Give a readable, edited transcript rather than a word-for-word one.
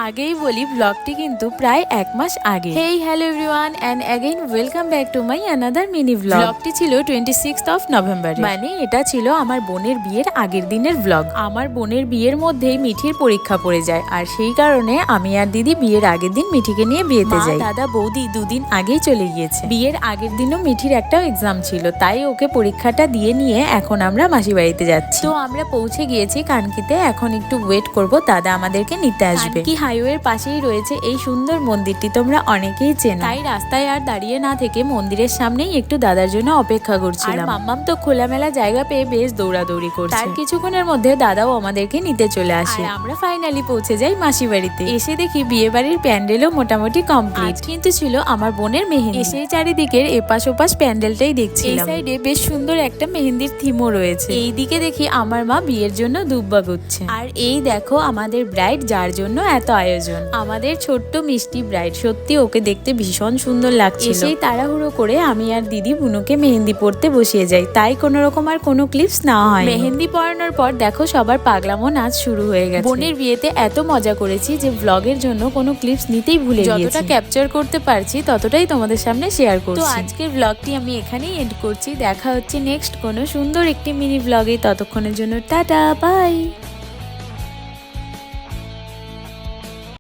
আগেই বলি ব্লগটি কিন্তু প্রায় 1 মাস আগে। Hey hello everyone and again welcome back to my another mini vlog. ব্লগটি ছিল 26th অফ নভেম্বর, মানে এটা ছিল আমার বোনের বিয়ের আগের দিনের ব্লগ। আমার বোনের বিয়ের মধ্যেই মিঠির পরীক্ষা পড়ে যায়, আর সেই কারণে আমি আর দিদি বিয়ের আগের দিন মিঠিকে নিয়ে বিয়েতে যাই। দাদা বৌদি দুদিন আগেই চলে গিয়েছে। বিয়ের আগের দিনও মিঠির একটা এক্সাম ছিল, তাই ওকে পরীক্ষাটা দিয়ে নিয়ে এখন আমরা মাসি বাড়িতে যাচ্ছি। তো আমরা পৌঁছে গিয়েছি কানকিতে, এখন একটু ওয়েট করব, দাদা আমাদেরকে নিতে আসবে। কানকি হাইওয়ের পাশেই রয়েছে এই সুন্দর মন্দিরটি, তোমরা অনেকেই চেনো। তাই রাস্তায় আর দাঁড়িয়ে না থেকে মন্দিরের সামনেই একটু দাদার জন্য অপেক্ষা করছিলাম। মাম্মাম তো খোলামেলা জায়গা পেয়ে বেশ দৌড়াদৌড়ি করছে। তার কিছুক্ষণের মধ্যে দাদাও আমাদেরকে নিতে চলে আসে, আর আমরা ফাইনালি পৌঁছে যাই মাসি বাড়িতে। এসে দেখি বিয়ে বাড়ির প্যান্ডেলও মোটামুটি কমপ্লিট, কিন্তু ছিল আমার বোনের মেহেন্দি। এসেই চারিদিকের এপাশ ওপাশ প্যান্ডেলটাই দেখছিলাম। এই সাইডে বেশ সুন্দর একটা মেহেন্দির থিমও রয়েছে। এইদিকে দেখি আমার মা বিয়ের জন্য দুব্বা গুচ্ছে, আর এই দেখো আমাদের ব্রাইড, যার জন্য এত আয়োজন। আমাদের ছোট্ট মিষ্টি ব্রাইড, সত্যি ওকে দেখতে ভীষণ সুন্দর লাগছিল। সেই তাড়াহুড়ো করে আমি আর দিদি বুনুকে মেহেন্দি পরতে বসিয়ে যাই, তাই কোনো রকম আর কোনো ক্লিপস নেওয়া হয়। মেহেন্দি পরানোর পর দেখো সবার পাগলামো নাচ শুরু হয়ে গেছে। বোনের বিয়েতে এত মজা করেছি যে ব্লগের জন্য কোনো ক্লিপস নিতেই ভুলে গিয়েছি। যতটা ক্যাপচার করতে পারছি ততটাই তোমাদের সামনে শেয়ার করছি। তো আজকের ব্লগটি আমি এখানেই এন্ড করছি। দেখা হচ্ছে নেক্সট কোনো সুন্দর একটি মিনি ব্লগে। ততক্ষণের জন্য টাটা বাই।